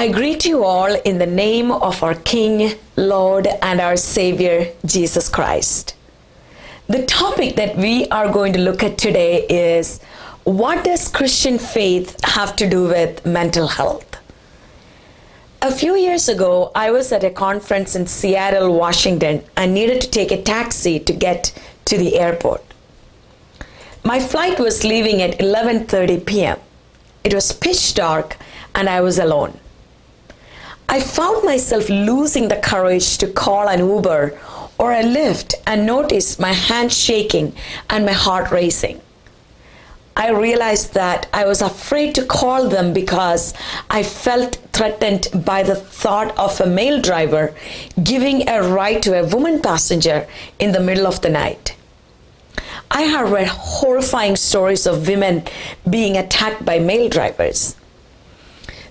I greet you all in the name of our King, Lord, and our Savior, Jesus Christ. The topic that we are going to look at today is, what does Christian faith have to do with mental health? A few years ago, I was at a conference in Seattle, Washington, and needed to take a taxi to get to the airport. My flight was leaving at 11:30 p.m. It was pitch dark and I was alone. I found myself losing the courage to call an Uber or a Lyft and noticed my hands shaking and my heart racing. I realized that I was afraid to call them because I felt threatened by the thought of a male driver giving a ride to a woman passenger in the middle of the night. I have read horrifying stories of women being attacked by male drivers.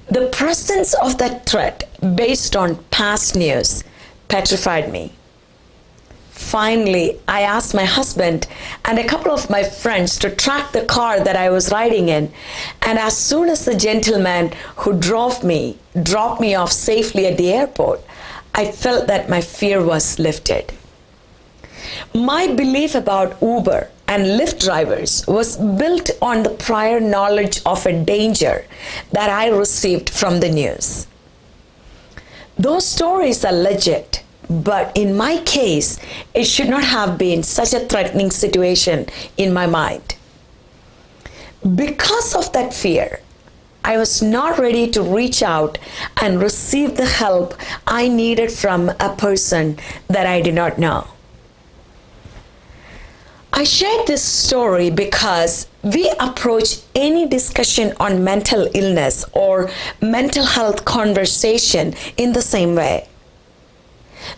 The presence of that threat, based on past news, petrified me. Finally, I asked my husband and a couple of my friends to track the car that I was riding in, and as soon as the gentleman who dropped me off safely at the airport, I felt that my fear was lifted. My belief about Uber and Lyft drivers was built on the prior knowledge of a danger that I received from the news. Those stories are legit, but in my case, it should not have been such a threatening situation in my mind. Because of that fear, I was not ready to reach out and receive the help I needed from a person that I did not know. I shared this story because we approach any discussion on mental illness or mental health conversation in the same way.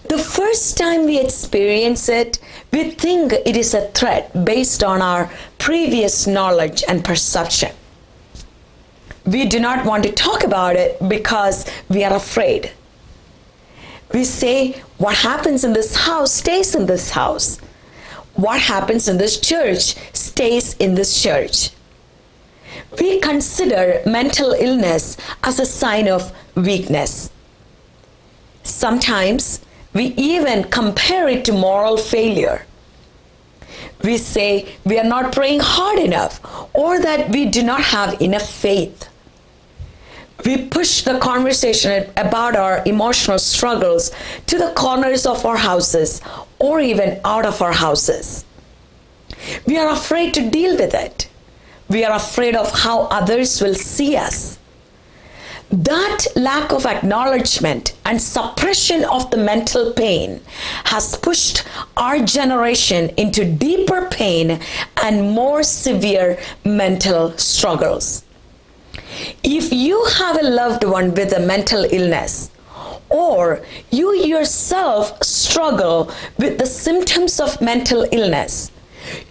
The first time we experience it, we think it is a threat based on our previous knowledge and perception. We do not want to talk about it because we are afraid. We say, what happens in this house stays in this house. What happens in this church stays in this church. We consider mental illness as a sign of weakness. Sometimes we even compare it to moral failure. We say we are not praying hard enough or that we do not have enough faith. We push the conversation about our emotional struggles to the corners of our houses or even out of our houses. We are afraid to deal with it. We are afraid of how others will see us. That lack of acknowledgement and suppression of the mental pain has pushed our generation into deeper pain and more severe mental struggles. If you have a loved one with a mental illness, or you yourself struggle with the symptoms of mental illness,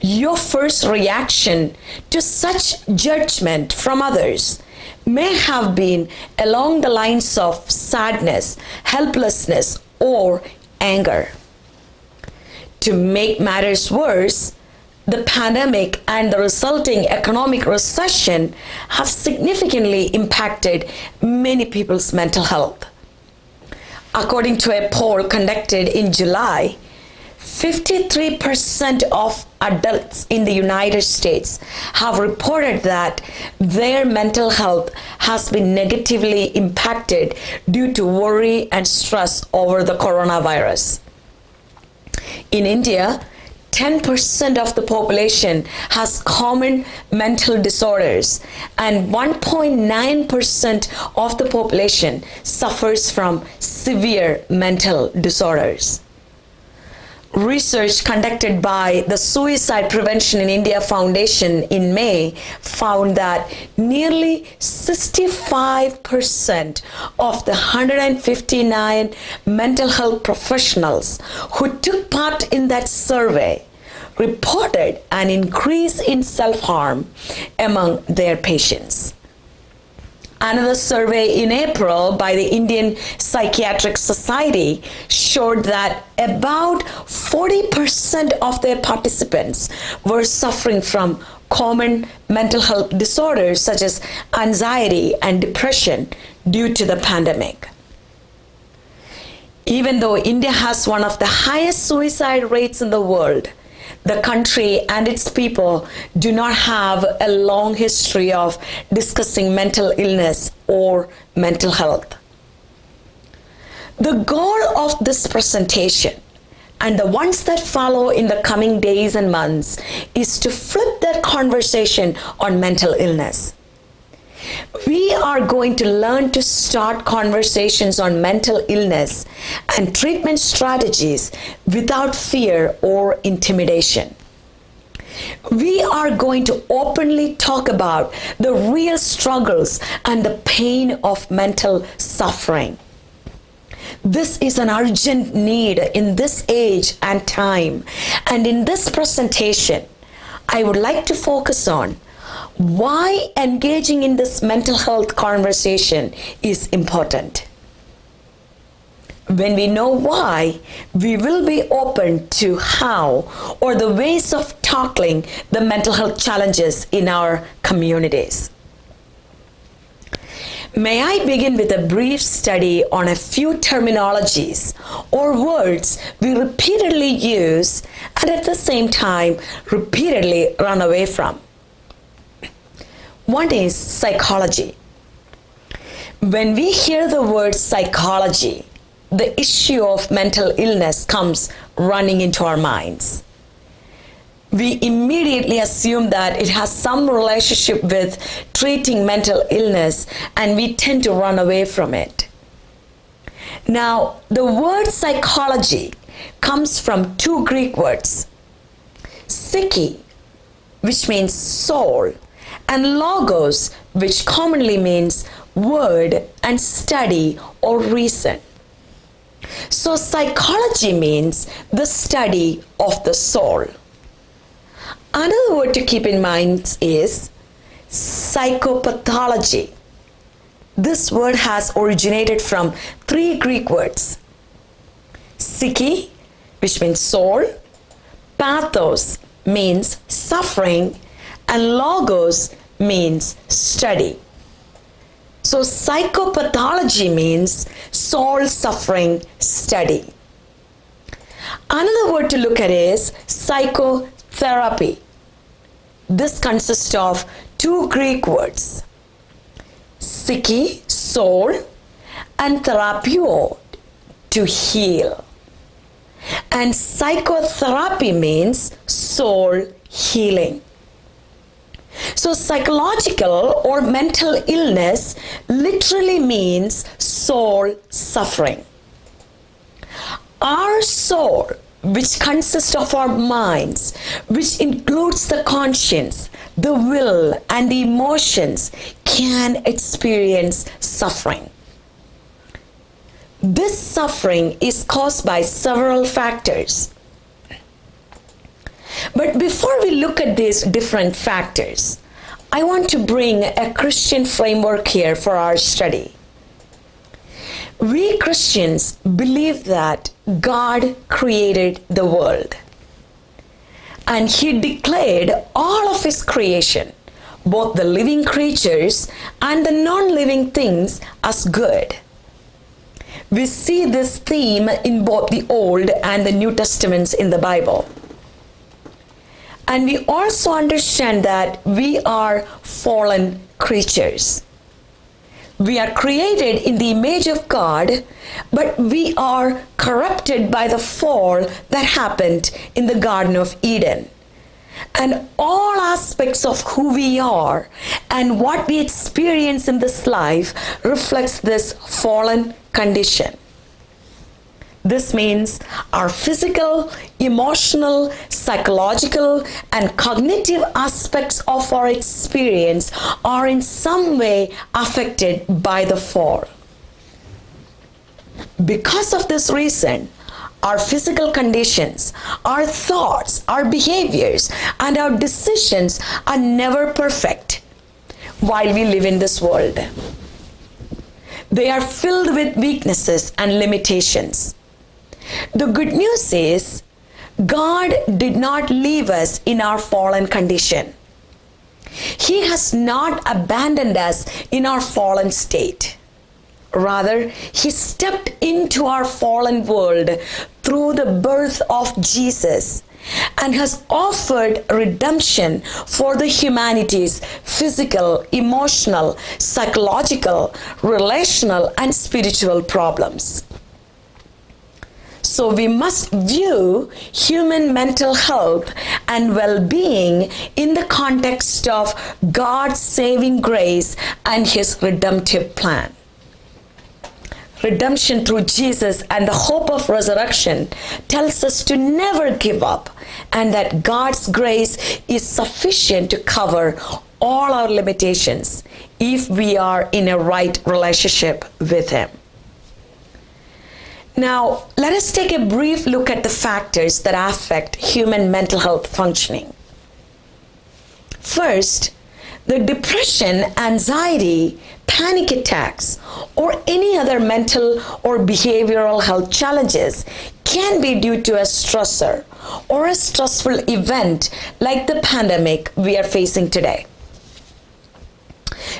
your first reaction to such judgment from others may have been along the lines of sadness, helplessness, or anger. To make matters worse, the pandemic and the resulting economic recession have significantly impacted many people's mental health. According to a poll conducted in July, 53% of adults in the United States have reported that their mental health has been negatively impacted due to worry and stress over the coronavirus. In India, 10% of the population has common mental disorders, and 1.9% of the population suffers from severe mental disorders. Research conducted by the Suicide Prevention in India Foundation in May found that nearly 65% of the 159 mental health professionals who took part in that survey reported an increase in self-harm among their patients. Another survey in April by the Indian Psychiatric Society showed that about 40% of their participants were suffering from common mental health disorders such as anxiety and depression due to the pandemic. Even though India has one of the highest suicide rates in the world, the country and its people do not have a long history of discussing mental illness or mental health. The goal of this presentation and the ones that follow in the coming days and months is to flip that conversation on mental illness. We are going to learn to start conversations on mental illness and treatment strategies without fear or intimidation. We are going to openly talk about the real struggles and the pain of mental suffering. This is an urgent need in this age and time. And in this presentation, I would like to focus on why engaging in this mental health conversation is important. When we know why, we will be open to how or the ways of tackling the mental health challenges in our communities. May I begin with a brief study on a few terminologies or words we repeatedly use and at the same time repeatedly run away from. One is psychology. When we hear the word psychology, the issue of mental illness comes running into our minds. We immediately assume that it has some relationship with treating mental illness, and we tend to run away from it. Now, the word psychology comes from two Greek words, psyche, which means soul, and logos, which commonly means word and study or reason. So psychology means the study of the soul. Another word to keep in mind is psychopathology. This word has originated from three Greek words. Psyche, which means soul, pathos means suffering, and logos means study. So psychopathology means soul suffering study. Another word to look at is psychotherapy. This consists of two Greek words, psyche, soul, and therapio, to heal. And psychotherapy means soul healing. So psychological or mental illness literally means soul suffering. Our soul, which consists of our minds, which includes the conscience, the will, and the emotions, can experience suffering. This suffering is caused by several factors. But before we look at these different factors, I want to bring a Christian framework here for our study. We Christians believe that God created the world, and He declared all of His creation, both the living creatures and the non-living things, as good. We see this theme in both the Old and the New Testaments in the Bible. And we also understand that we are fallen creatures. We are created in the image of God, but we are corrupted by the fall that happened in the Garden of Eden. And all aspects of who we are and what we experience in this life reflects this fallen condition. This means our physical, emotional, psychological, and cognitive aspects of our experience are in some way affected by the fall. Because of this reason, our physical conditions, our thoughts, our behaviors, and our decisions are never perfect while we live in this world. They are filled with weaknesses and limitations. The good news is, God did not leave us in our fallen condition. He has not abandoned us in our fallen state. Rather, he stepped into our fallen world through the birth of Jesus and has offered redemption for the humanity's physical, emotional, psychological, relational, and spiritual problems. So we must view human mental health and well-being in the context of God's saving grace and his redemptive plan. Redemption through Jesus and the hope of resurrection tells us to never give up, and that God's grace is sufficient to cover all our limitations if we are in a right relationship with him. Now, let us take a brief look at the factors that affect human mental health functioning. First, the depression, anxiety, panic attacks, or any other mental or behavioral health challenges can be due to a stressor or a stressful event like the pandemic we are facing today.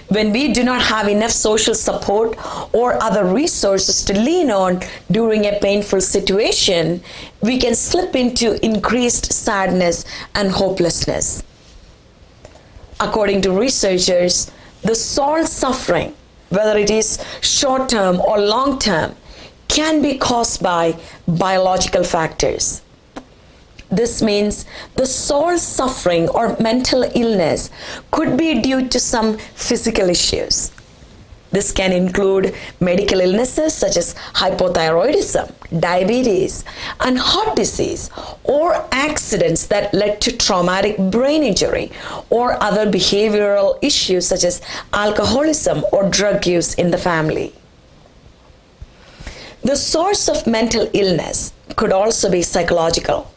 When we do not have enough social support or other resources to lean on during a painful situation, we can slip into increased sadness and hopelessness. According to researchers, the soul suffering, whether it is short-term or long-term, can be caused by biological factors. This means the soul suffering or mental illness could be due to some physical issues. This can include medical illnesses such as hypothyroidism, diabetes, and heart disease, or accidents that led to traumatic brain injury, or other behavioral issues such as alcoholism or drug use in the family. The source of mental illness could also be psychological.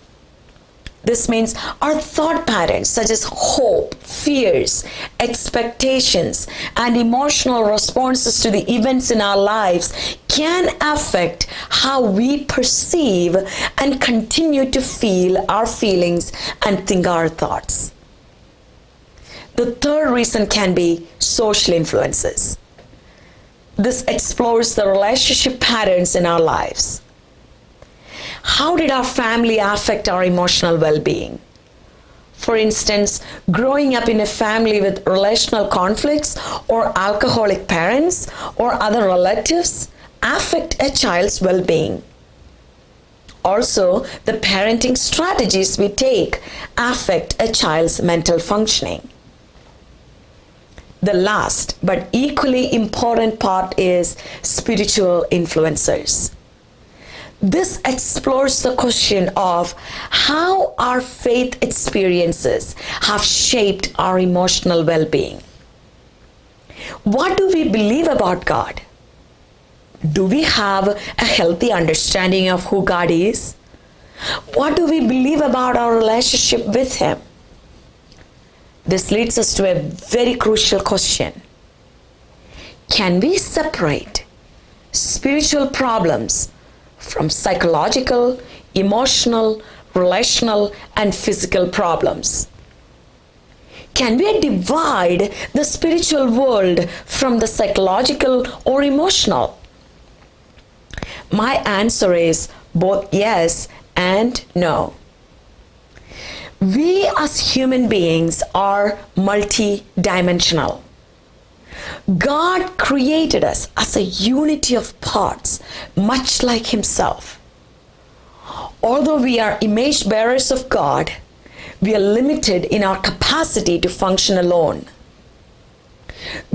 This means our thought patterns such as hope, fears, expectations, and emotional responses to the events in our lives can affect how we perceive and continue to feel our feelings and think our thoughts. The third reason can be social influences. This explores the relationship patterns in our lives. How did our family affect our emotional well-being? For instance, growing up in a family with relational conflicts or alcoholic parents or other relatives affect a child's well-being. Also, the parenting strategies we take affect a child's mental functioning. The last but equally important part is spiritual influencers. This explores the question of how our faith experiences have shaped our emotional well-being. What do we believe about God? Do we have a healthy understanding of who God is? What do we believe about our relationship with him? This leads us to a very crucial question. Can we separate spiritual problems from psychological, emotional, relational, and physical problems? Can we divide the spiritual world from the psychological or emotional? My answer is both yes and no. We as human beings are multi-dimensional. God created us as a unity of parts, much like himself. Although we are image bearers of God, we are limited in our capacity to function alone.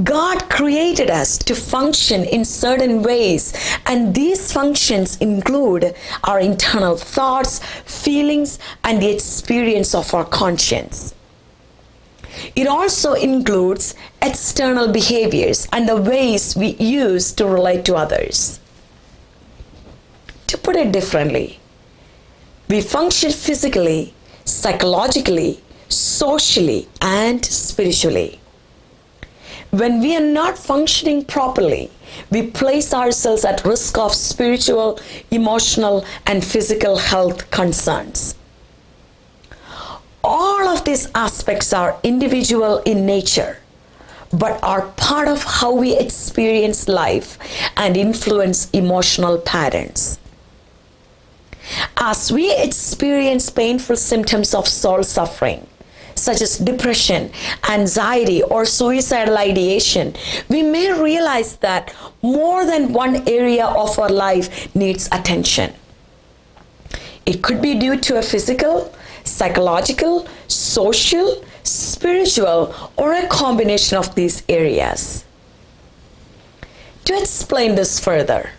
God created us to function in certain ways, and these functions include our internal thoughts, feelings, and the experience of our conscience. It also includes external behaviors and the ways we use to relate to others. To put it differently, we function physically, psychologically, socially, and spiritually. When we are not functioning properly, we place ourselves at risk of spiritual, emotional, and physical health concerns. All of these aspects are individual in nature, but are part of how we experience life and influence emotional patterns. As we experience painful symptoms of soul suffering, such as depression, anxiety, or suicidal ideation, we may realize that more than one area of our life needs attention. It could be due to a physical, psychological, social, spiritual, or a combination of these areas. To explain this further,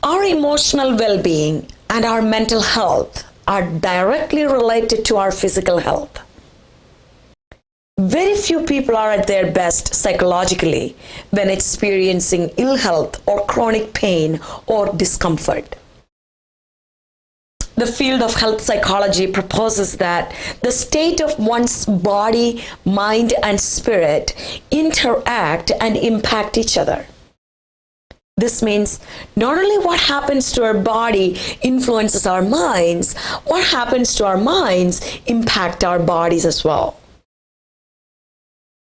our emotional well-being and our mental health are directly related to our physical health. Very few people are at their best psychologically when experiencing ill health or chronic pain or discomfort. The field of health psychology proposes that the state of one's body, mind, and spirit interact and impact each other. This means not only what happens to our body influences our minds, what happens to our minds impact our bodies as well.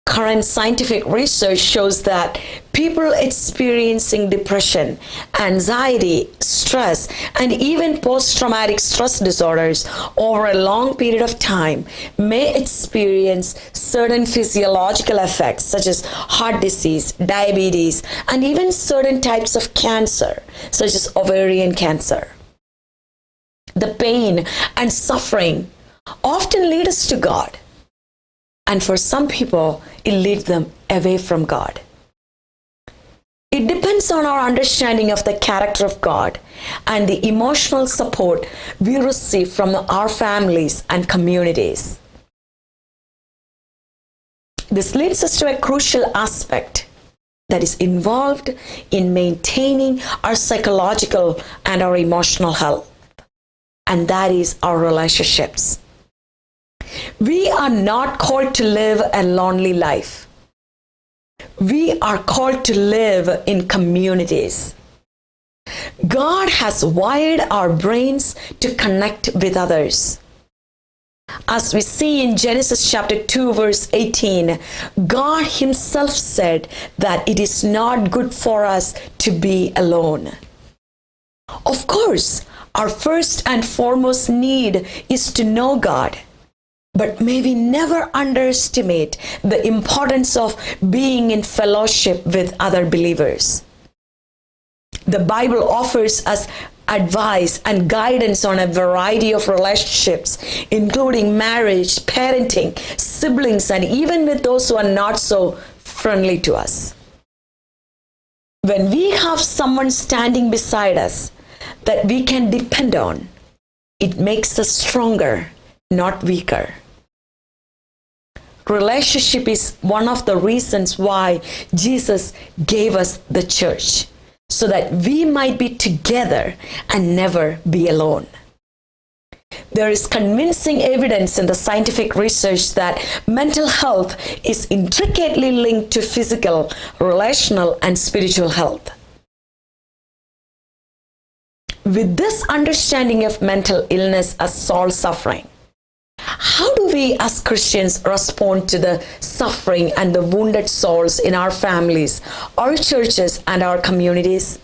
Current scientific research shows that people experiencing depression, anxiety, stress, and even post-traumatic stress disorders over a long period of time may experience certain physiological effects such as heart disease, diabetes, and even certain types of cancer such as ovarian cancer. The pain and suffering often lead us to God. And for some people, it leads them away from God. It depends on our understanding of the character of God and the emotional support we receive from our families and communities. This leads us to a crucial aspect that is involved in maintaining our psychological and our emotional health, and that is our relationships. We are not called to live a lonely life. We are called to live in communities. God has wired our brains to connect with others. As we see in Genesis chapter 2, verse 18, God himself said that it is not good for us to be alone. Of course, our first and foremost need is to know God. But may we never underestimate the importance of being in fellowship with other believers. The Bible offers us advice and guidance on a variety of relationships, including marriage, parenting, siblings, and even with those who are not so friendly to us. When we have someone standing beside us that we can depend on, it makes us stronger, not weaker. Relationship is one of the reasons why Jesus gave us the church, so that we might be together and never be alone. There is convincing evidence in the scientific research that mental health is intricately linked to physical, relational, and spiritual health. With this understanding of mental illness as soul suffering, how do we as Christians respond to the suffering and the wounded souls in our families, our churches, and our communities?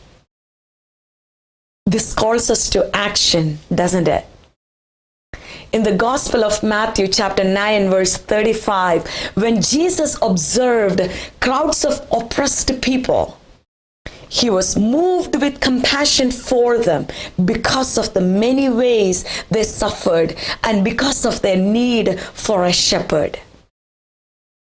This calls us to action, doesn't it? In the Gospel of Matthew chapter 9 verse 35, when Jesus observed crowds of oppressed people, he was moved with compassion for them because of the many ways they suffered and because of their need for a shepherd.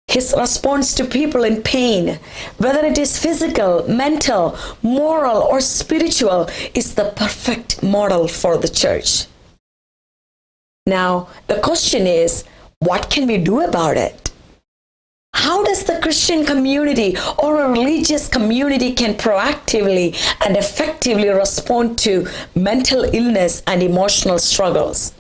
His response to people in pain, whether it is physical, mental, moral, or spiritual, is the perfect model for the church. Now, the question is, what can we do about it? How does the Christian community or a religious community can proactively and effectively respond to mental illness and emotional struggles?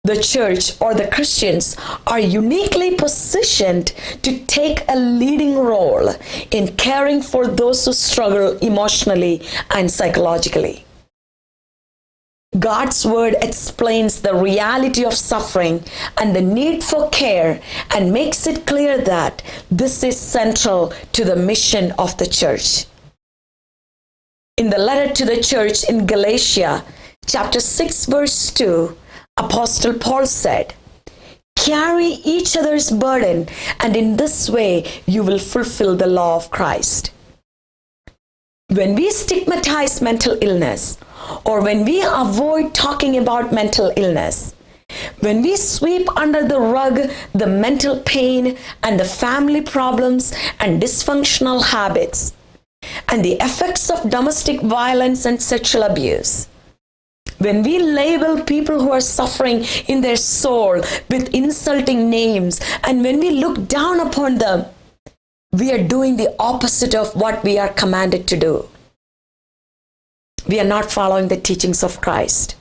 The church or the Christians are uniquely positioned to take a leading role in caring for those who struggle emotionally and psychologically. God's word explains the reality of suffering and the need for care and makes it clear that this is central to the mission of the church. In the letter to the church in Galatia, chapter 6, verse 2, Apostle Paul said, "Carry each other's burden, and in this way you will fulfill the law of Christ." When we stigmatize mental illness, or when we avoid talking about mental illness, when we sweep under the rug the mental pain and the family problems and dysfunctional habits and the effects of domestic violence and sexual abuse, when we label people who are suffering in their soul with insulting names, and when we look down upon them, we are doing the opposite of what we are commanded to do. We are not following the teachings of Christ.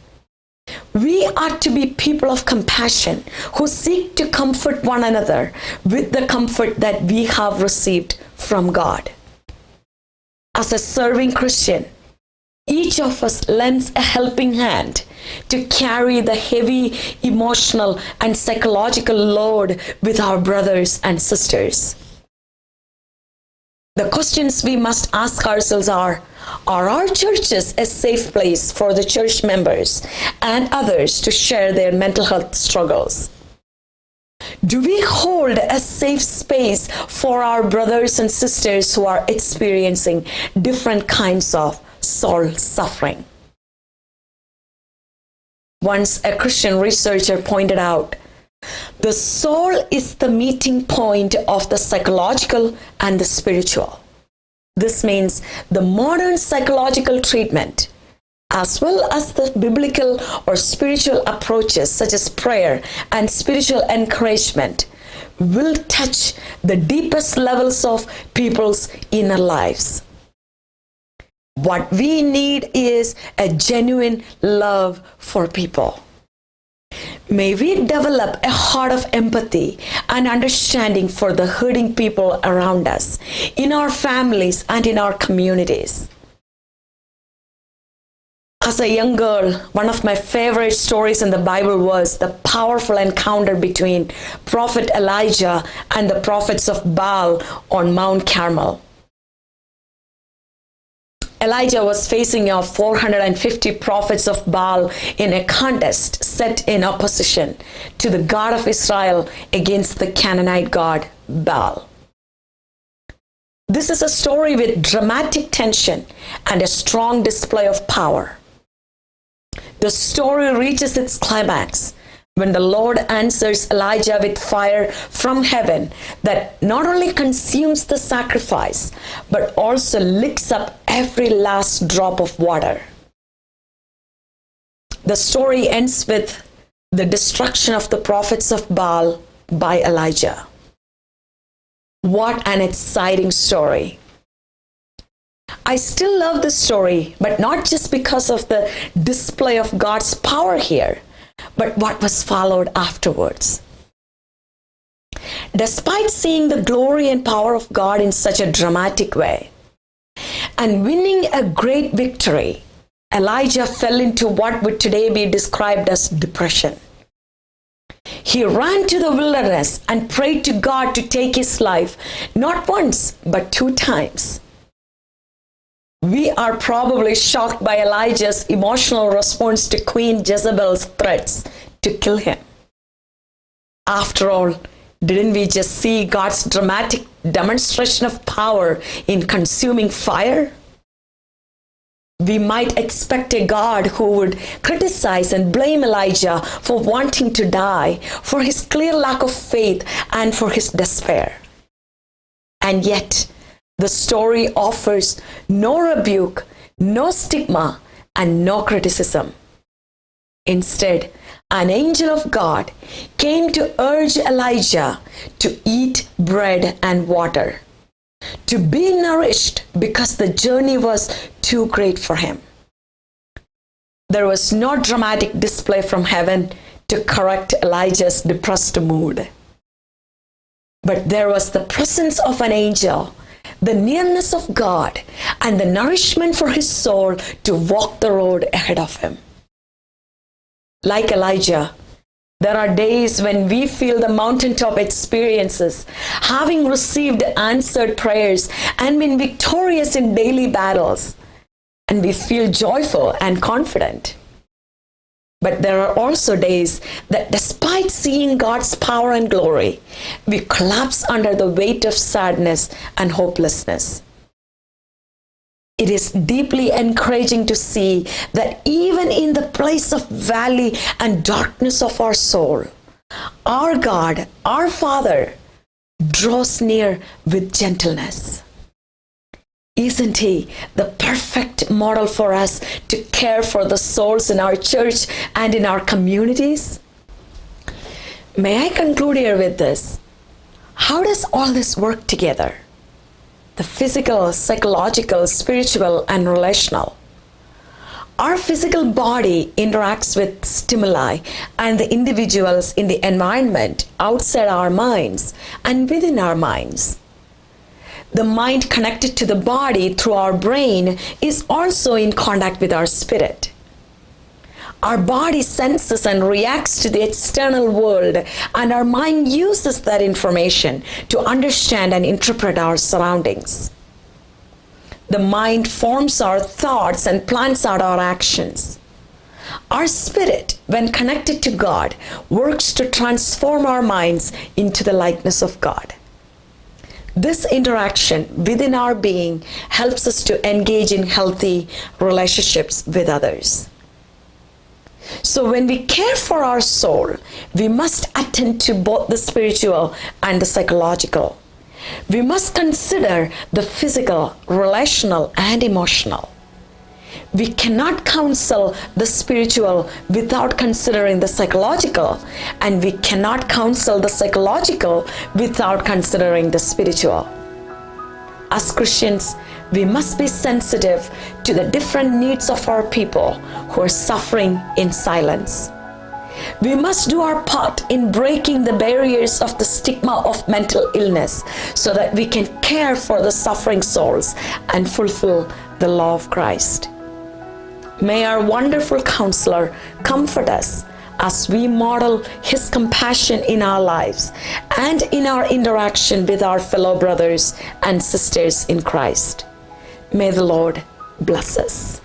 We are to be people of compassion who seek to comfort one another with the comfort that we have received from God. As a serving Christian, each of us lends a helping hand to carry the heavy emotional and psychological load with our brothers and sisters. The questions we must ask ourselves are our churches a safe place for the church members and others to share their mental health struggles? Do we hold a safe space for our brothers and sisters who are experiencing different kinds of soul suffering? Once a Christian researcher pointed out, the soul is the meeting point of the psychological and the spiritual. This means the modern psychological treatment, as well as the biblical or spiritual approaches such as prayer and spiritual encouragement, will touch the deepest levels of people's inner lives. What we need is a genuine love for people. May we develop a heart of empathy and understanding for the hurting people around us, in our families and in our communities. As a young girl, one of my favorite stories in the Bible was the powerful encounter between Prophet Elijah and the prophets of Baal on Mount Carmel. Elijah was facing off 450 prophets of Baal in a contest set in opposition to the God of Israel against the Canaanite god Baal. This is a story with dramatic tension and a strong display of power. The story reaches its climax when the Lord answers Elijah with fire from heaven that not only consumes the sacrifice, but also licks up every last drop of water. The story ends with the destruction of the prophets of Baal by Elijah. What an exciting story. I still love the story, but not just because of the display of God's power here, but what was followed afterwards. Despite seeing the glory and power of God in such a dramatic way and winning a great victory, Elijah fell into what would today be described as depression. He ran to the wilderness and prayed to God to take his life, not once, but 2 times. We are probably shocked by Elijah's emotional response to Queen Jezebel's threats to kill him. After all, didn't we just see God's dramatic demonstration of power in consuming fire? We might expect a God who would criticize and blame Elijah for wanting to die, for his clear lack of faith, and for his despair. And yet, the story offers no rebuke, no stigma, and no criticism. Instead, an angel of God came to urge Elijah to eat bread and water, to be nourished because the journey was too great for him. There was no dramatic display from heaven to correct Elijah's depressed mood. But there was the presence of an angel, the nearness of God, and the nourishment for his soul to walk the road ahead of him. Like Elijah, there are days when we feel the mountaintop experiences, having received answered prayers and been victorious in daily battles, and we feel joyful and confident. But there are also days that despite seeing God's power and glory, we collapse under the weight of sadness and hopelessness. It is deeply encouraging to see that even in the place of valley and darkness of our soul, our God, our Father, draws near with gentleness. Isn't He the perfect model for us to care for the souls in our church and in our communities? May I conclude here with this? How does all this work together? The physical, psychological, spiritual, and relational. Our physical body interacts with stimuli and the individuals in the environment outside our minds and within our minds. The mind connected to the body through our brain is also in contact with our spirit. Our body senses and reacts to the external world, and our mind uses that information to understand and interpret our surroundings. The mind forms our thoughts and plans out our actions. Our spirit, when connected to God, works to transform our minds into the likeness of God. This interaction within our being helps us to engage in healthy relationships with others. So when we care for our soul, we must attend to both the spiritual and the psychological. We must consider the physical, relational, and emotional. We cannot counsel the spiritual without considering the psychological, and we cannot counsel the psychological without considering the spiritual. As Christians, we must be sensitive to the different needs of our people who are suffering in silence. We must do our part in breaking the barriers of the stigma of mental illness so that we can care for the suffering souls and fulfill the law of Christ. May our wonderful counselor comfort us as we model his compassion in our lives and in our interaction with our fellow brothers and sisters in Christ. May the Lord bless us.